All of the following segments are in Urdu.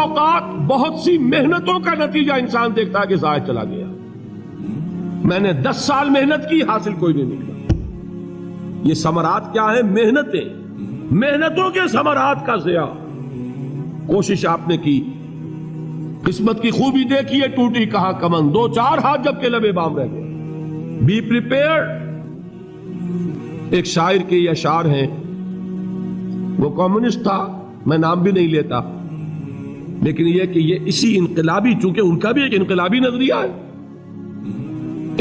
اوقات بہت سی محنتوں کا نتیجہ انسان دیکھتا ہے کہ ضائع چلا گیا، میں نے 10 سال محنت کی، حاصل کوئی نہیں نکلا۔ یہ ثمرات کیا ہیں؟ محنتیں، محنتوں کے ثمرات کا ضیاع۔ کوشش آپ نے کی، قسمت کی خوبی دیکھی ہے، ٹوٹی کہاں کمن، 2-4 ہاتھ جب کے لبے بام رہ گئے۔ Be prepared. ایک شاعر کے یہ اشعار ہیں، وہ کمیونسٹ تھا، میں نام بھی نہیں لیتا، لیکن یہ کہ یہ اسی انقلابی، چونکہ ان کا بھی ایک انقلابی نظریہ ہے،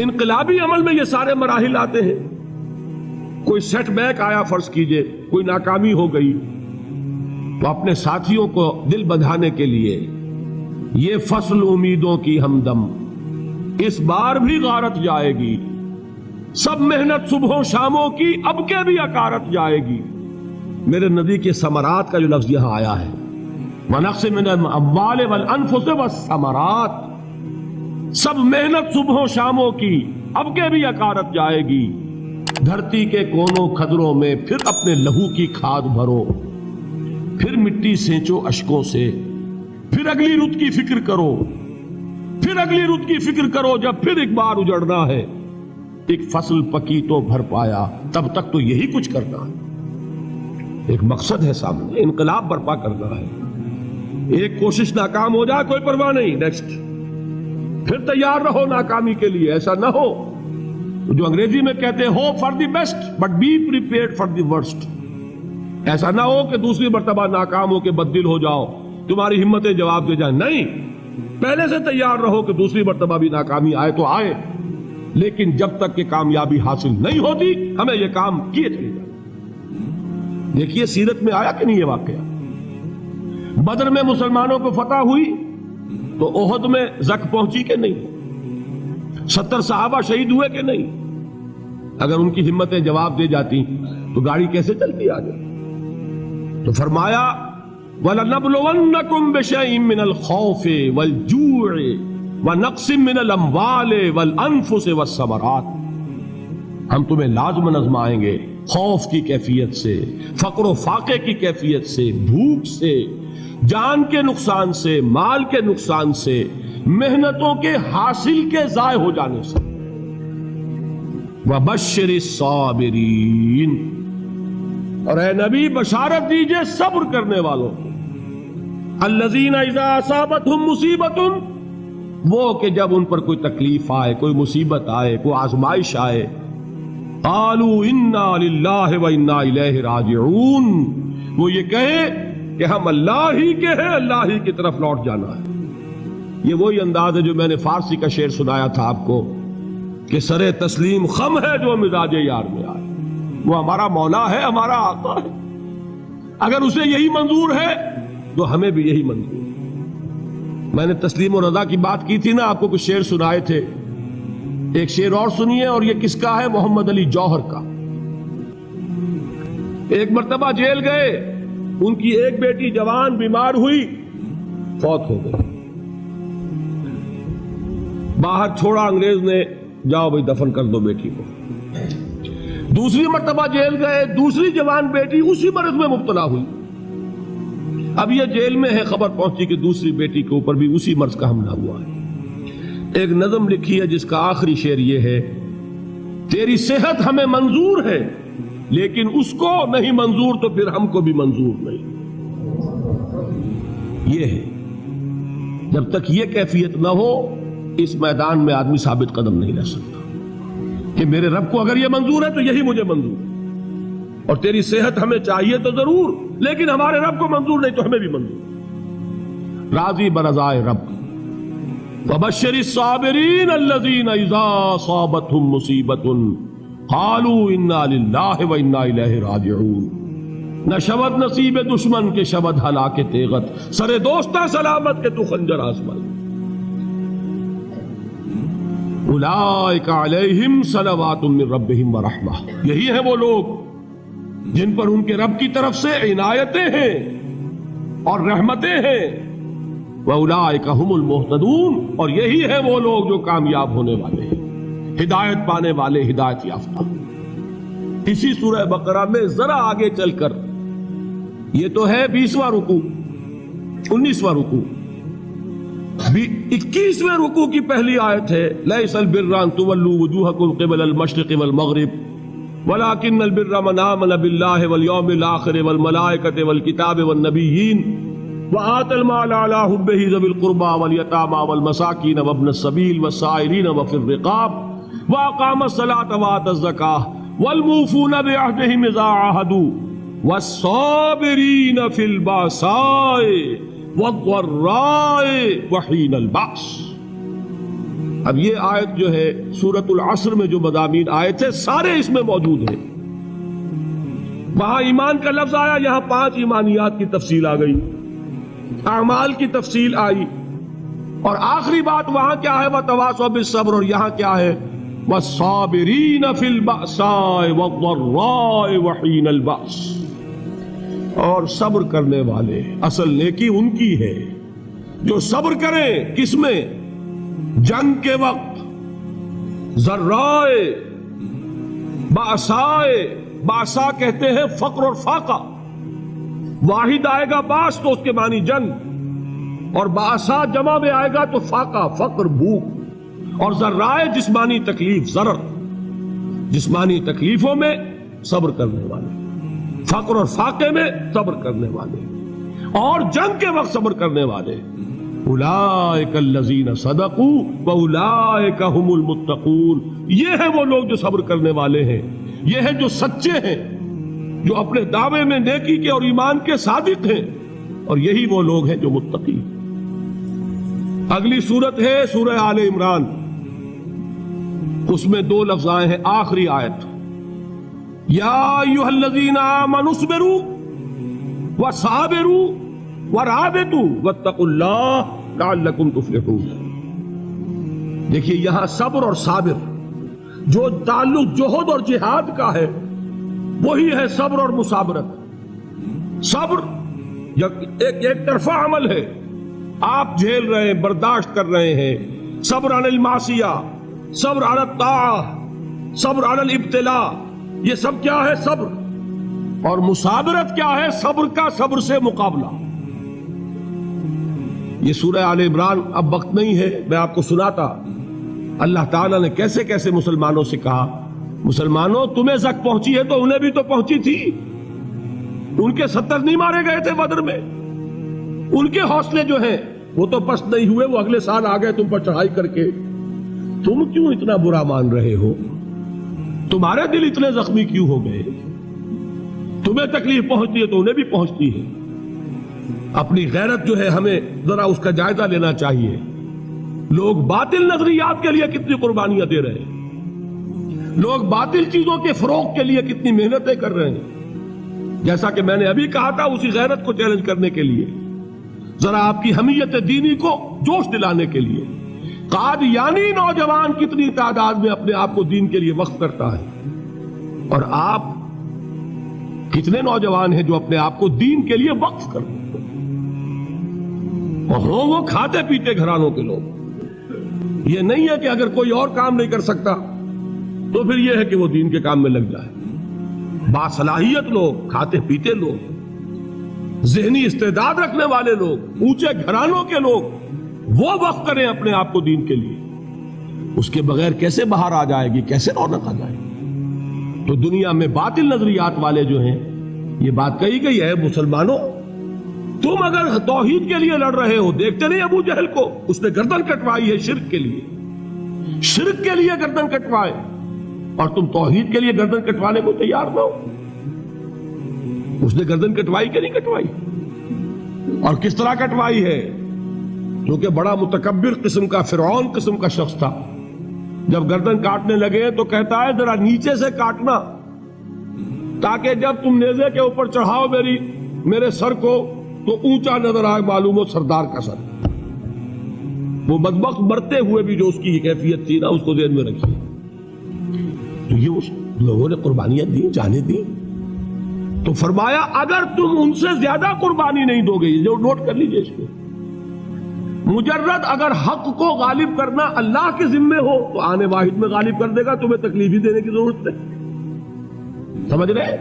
انقلابی عمل میں یہ سارے مراحل آتے ہیں۔ کوئی سیٹ بیک آیا، فرض کیجئے کوئی ناکامی ہو گئی، تو اپنے ساتھیوں کو دل بندھانے کے لیے یہ فصل امیدوں کی ہمدم اس بار بھی غارت جائے گی، سب محنت صبحوں شاموں کی اب کے بھی اکارت جائے گی۔ میرے نبی کے ثمرات کا جو لفظ یہاں آیا ہے، وَنَقْصٍ مِّنَ الْأَمْوَالِ وَالْأَنفُسِ وَالثَّمَرَاتِ، سب محنت صبحوں شاموں کی اب کے بھی اکارت جائے گی۔ دھرتی کے کونوں کھدروں میں پھر اپنے لہو کی کھاد بھرو، پھر مٹی سینچو اشکوں سے، پھر اگلی رت کی فکر کرو، پھر اگلی رت کی فکر کرو، جب پھر ایک بار اجڑنا ہے۔ ایک فصل پکی تو بھر پایا، تب تک تو یہی کچھ کرنا ہے۔ ایک مقصد ہے سامنے، انقلاب برپا کرنا ہے۔ ایک کوشش ناکام ہو جائے کوئی پرواہ نہیں، نیکسٹ، پھر تیار رہو ناکامی کے لیے۔ ایسا نہ ہو جو انگریزی میں کہتے ہیں hope for the best but be prepared for the worst. ایسا نہ ہو کہ دوسری مرتبہ ناکام ہو کے بددل ہو جاؤ، تمہاری ہمتیں جواب دے جائیں۔ نہیں، پہلے سے تیار رہو کہ دوسری مرتبہ بھی ناکامی آئے تو آئے، لیکن جب تک کہ کامیابی حاصل نہیں ہوتی ہمیں یہ کام کیے چلے جائیں۔ دیکھیے سیرت میں آیا کہ نہیں یہ واقعہ؟ بدر میں مسلمانوں کو فتح ہوئی تو احد میں زک پہنچی کہ نہیں؟ 70 صحابہ شہید ہوئے کہ نہیں؟ اگر ان کی ہمتیں جواب دے جاتی تو گاڑی کیسے چلتی آگے؟ تو فرمایا وَلَنَبْلُوَنَّكُمْ بِشَيْءٍ مِّنَ الْخَوْفِ وَالْجُوعِ وَنَقْصٍ مِّنَ الْأَمْوَالِ وَالْأَنفُسِ وَالثَّمَرَاتِ، ہم تمہیں لازم آزمائیں گے، خوف کی کیفیت سے، فقر و فاقے کی کیفیت سے، بھوک سے، جان کے نقصان سے، مال کے نقصان سے، محنتوں کے حاصل کے ضائع ہو جانے سے۔ وَبَشِّرِ الصَّابِرِينَ، اور اے نبی بشارت دیجئے صبر کرنے والوں کو۔ الَّذِينَ إِذَا أَصَابَتْهُمْ مُصِيبَةٌ، وہ کہ جب ان پر کوئی تکلیف آئے، کوئی مصیبت آئے، کوئی آزمائش آئے، قالوا انا للہ وانا الیہ راجعون، وہ یہ کہیں کہ ہم اللہ ہی کے ہیں، اللہ ہی کی طرف لوٹ جانا ہے۔ یہ وہی انداز ہے جو میں نے فارسی کا شعر سنایا تھا آپ کو کہ سر تسلیم خم ہے جو مزاج یار میں آئے۔ وہ ہمارا مولا ہے، ہمارا آقا ہے، اگر اسے یہی منظور ہے تو ہمیں بھی یہی منظور ہے۔ میں نے تسلیم و رضا کی بات کی تھی نا، آپ کو کچھ شعر سنائے تھے، ایک شعر اور سنیے، اور یہ کس کا ہے؟ محمد علی جوہر کا۔ ایک مرتبہ جیل گئے، ان کی ایک بیٹی جوان بیمار ہوئی، فوت ہو گئی، باہر چھوڑا انگریز نے، جاؤ بھائی دفن کر دو بیٹی کو۔ دوسری مرتبہ جیل گئے، دوسری جوان بیٹی اسی مرض میں مبتلا ہوئی۔ اب یہ جیل میں ہے، خبر پہنچی کہ دوسری بیٹی کے اوپر بھی اسی مرض کا حملہ ہوا ہے۔ ایک نظم لکھی ہے جس کا آخری شعر یہ ہے، تیری صحت ہمیں منظور ہے لیکن اس کو نہیں منظور تو پھر ہم کو بھی منظور نہیں۔ یہ ہے، جب تک یہ کیفیت نہ ہو اس میدان میں آدمی ثابت قدم نہیں رہ سکتا کہ میرے رب کو اگر یہ منظور ہے تو یہی مجھے منظور ہے، اور تیری صحت ہمیں چاہیے تو ضرور، لیکن ہمارے رب کو منظور نہیں تو ہمیں بھی منظور۔ راضی برضائے رب۔ وَبَشِّرِ الصَّابِرِينَ الَّذِينَ إِذَا أَصَابَتْهُمْ مُصِيبَةٌ قَالُوا إِنَّا لِلَّهِ وَإِنَّا إِلَيْهِ رَاجِعُونَ۔ نہ شود نصیب دشمن کے شود ہلاک تیغت، سر دوستہ سلامت کے تو خنجر آزمائے۔ اولئک علیہم صلوات من ربہم ورحمہ، یہی ہیں وہ لوگ جن پر ان کے رب کی طرف سے عنایتیں ہیں اور رحمتیں ہیں۔ وَأُولَٰئِكَ هُمُ الْمُهْتَدُونَ، اور یہی ہے وہ لوگ جو کامیاب ہونے والے ہیں، ہدایت پانے والے، ہدایت یافتہ۔ اسی سورہ بقرہ میں ذرا آگے چل کر، یہ تو ہے 20واں رکوع، 19واں رکوع. 21ویں رکوع کی پہلی آیت ہے لیس البر ان تولوا وجوهکم قبل المشرق والمغرب ولكن البر من آمن بالله واليوم الآخر والملائكة والكتاب والنبيين وآتى المال على حبه ذوي القربى واليتامى والمساكين وابن السبيل والسائلين وفي الرقاب وأقام الصلاة وآتى الزكاة والموفون بعهدهم إذا عاهدوا والصابرين في البأساء والضراء وحين البأس. اب یہ آیت جو ہے سورۃ العصر میں جو مضامین آئے تھے سارے اس میں موجود ہیں. وہاں ایمان کا لفظ آیا، یہاں 5 ایمانیات کی تفصیل آ گئی، اعمال کی تفصیل آئی، اور آخری بات وہاں کیا ہے وتواصوا بالصبر، اور یہاں کیا ہے والصابرین فی البأساء والضراء وحین البأس. اور صبر کرنے والے، اصل نیکی ان کی ہے جو صبر کریں. کس میں؟ جنگ کے وقت. ذرائے بأسائے، بأسا کہتے ہیں فقر اور فاقہ. واحد آئے گا باس تو اس کے معنی جنگ، اور بأسا جمع میں آئے گا تو فاقہ فقر بھوک. اور ذرائے جسمانی تکلیف، ضرر جسمانی تکلیفوں میں صبر کرنے والے، فقر اور فاقے میں صبر کرنے والے، اور جنگ کے وقت صبر کرنے والے. اولئک الذین صدقوا واولئک هم المتقون. یہ ہیں وہ لوگ جو صبر کرنے والے ہیں، یہ ہیں جو سچے ہیں، جو اپنے دعوے میں نیکی کے اور ایمان کے صادق ہیں، اور یہی وہ لوگ ہیں جو متقی. اگلی سورت ہے سورہ آل عمران. اس میں 2 لفظ آئے ہیں آخری آیت، یا ایھا الذین آمنوا اصبروا وصابروا ورابطوا واتقوا اللہ لعلکم تفلحون. دیکھیے یہاں صبر اور صابر جو تعلق جہد اور جہاد کا ہے وہی ہے صبر اور مصابرت. صبر ایک طرفہ عمل ہے، آپ جھیل رہے ہیں، برداشت کر رہے ہیں. صبر علی المعصیہ، صبر علی الطاعہ، صبر علی الابتلاء، یہ سب کیا ہے؟ صبر. اور مصابرت کیا ہے؟ صبر کا صبر سے مقابلہ. یہ سورہ آل عمران اب وقت نہیں ہے، میں آپ کو سناتا اللہ تعالیٰ نے کیسے کیسے مسلمانوں سے کہا مسلمانوں تمہیں زک پہنچی ہے تو انہیں بھی تو پہنچی تھی. ان کے 70 نہیں مارے گئے تھے بدر میں؟ ان کے حوصلے جو ہیں وہ تو پست نہیں ہوئے، وہ اگلے سال آ گئے تم پر چڑھائی کر کے. تم کیوں اتنا برا مان رہے ہو؟ تمہارے دل اتنے زخمی کیوں ہو گئے؟ تمہیں تکلیف پہنچتی ہے تو انہیں بھی پہنچتی ہے. اپنی غیرت جو ہے ہمیں ذرا اس کا جائزہ لینا چاہیے. لوگ باطل نظریات کے لیے کتنی قربانیاں دے رہے ہیں، لوگ باطل چیزوں کے فروغ کے لیے کتنی محنتیں کر رہے ہیں. جیسا کہ میں نے ابھی کہا تھا اسی غیرت کو چیلنج کرنے کے لیے، ذرا آپ کی حمیت دینی کو جوش دلانے کے لیے. قادیانی نوجوان کتنی تعداد میں اپنے آپ کو دین کے لیے وقف کرتا ہے، اور آپ کتنے نوجوان ہیں جو اپنے آپ کو دین کے لیے وقف کرتے ہیں، اور وہ کھاتے پیتے گھرانوں کے لوگ. یہ نہیں ہے کہ اگر کوئی اور کام نہیں کر سکتا تو پھر یہ ہے کہ وہ دین کے کام میں لگ جائے. باصلاحیت لوگ، کھاتے پیتے لوگ، ذہنی استعداد رکھنے والے لوگ، اونچے گھرانوں کے لوگ، وہ وقف کریں اپنے آپ کو دین کے لیے. اس کے بغیر کیسے باہر آ جائے گی، کیسے رونق آ جائے گی؟ تو دنیا میں باطل نظریات والے جو ہیں یہ بات کہی گئی ہے مسلمانوں تم اگر توحید کے لیے لڑ رہے ہو، دیکھتے نہیں ابو جہل کو، اس نے گردن کٹوائی ہے شرک کے لیے، شرک کے لیے گردن کٹوائے، اور تم توحید کے لیے گردن کٹوانے کو تیار نہ ہو. اس نے گردن کٹوائی کہ نہیں کٹوائی؟ اور کس طرح کٹوائی ہے؟ کیونکہ بڑا متکبر قسم کا، فرعون قسم کا شخص تھا. جب گردن کاٹنے لگے تو کہتا ہے ذرا نیچے سے کاٹنا تاکہ جب تم نیزے کے اوپر چڑھاؤ میرے سر کو تو اونچا نظر آئے، معلوم ہو سردار کا سر. وہ بدبخت مرتے ہوئے بھی جو اس کی کیفیت تھی نا اس کو ذہن میں رکھیے. تو یہ اس لوگوں نے قربانیاں دی، جانیں دی. تو فرمایا اگر تم ان سے زیادہ قربانی نہیں دو گے، جو نوٹ کر لیجئے اس کو، مجرد اگر حق کو غالب کرنا اللہ کے ذمے ہو تو آنے واحد میں غالب کر دے گا، تمہیں تکلیف ہی دینے کی ضرورت نہیں. سمجھ رہے؟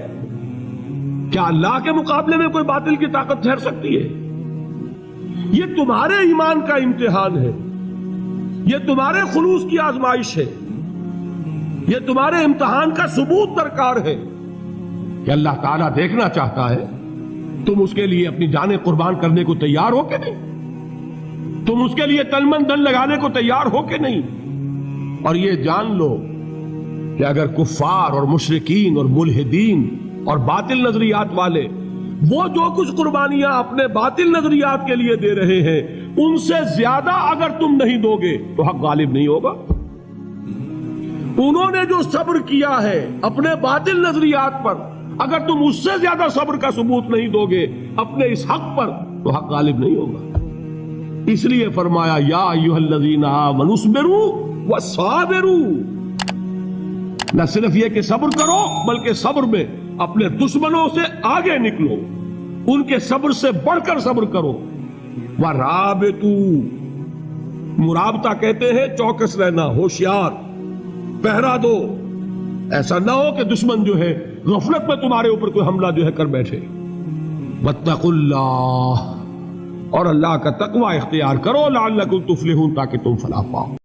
کیا اللہ کے مقابلے میں کوئی باطل کی طاقت ٹھہر سکتی ہے؟ یہ تمہارے ایمان کا امتحان ہے، یہ تمہارے خلوص کی آزمائش ہے، یہ تمہارے امتحان کا ثبوت درکار ہے کہ اللہ تعالیٰ دیکھنا چاہتا ہے تم اس کے لیے اپنی جانیں قربان کرنے کو تیار ہو کہ نہیں، تم اس کے لیے تن من دن لگانے کو تیار ہو کہ نہیں۔ اور یہ جان لو کہ اگر کفار اور مشرکین اور ملحدین اور باطل نظریات والے وہ جو کچھ قربانیاں اپنے باطل نظریات کے لیے دے رہے ہیں ان سے زیادہ اگر تم نہیں دو گے تو حق غالب نہیں ہوگا۔ انہوں نے جو صبر کیا ہے اپنے باطل نظریات پر، اگر تم اس سے زیادہ صبر کا ثبوت نہیں دو گے اپنے اس حق پر تو حق غالب نہیں ہوگا۔ اس لیے فرمایا یا ایھا الذین آمنوا اصبروا وصابروا، نہ صرف یہ کہ صبر کرو بلکہ صبر میں اپنے دشمنوں سے آگے نکلو، ان کے صبر سے بڑھ کر صبر کرو۔ وَرَابِطُوا، مرابطہ کہتے ہیں چوکس رہنا، ہوشیار، پہرا دو، ایسا نہ ہو کہ دشمن جو ہے غفلت میں تمہارے اوپر کوئی حملہ جو ہے کر بیٹھے۔ وَاتَّقُوا اللَّهَ، اور اللہ کا تقوی اختیار کرو، لعلکم تفلحون، تاکہ تم فلاح پاؤ۔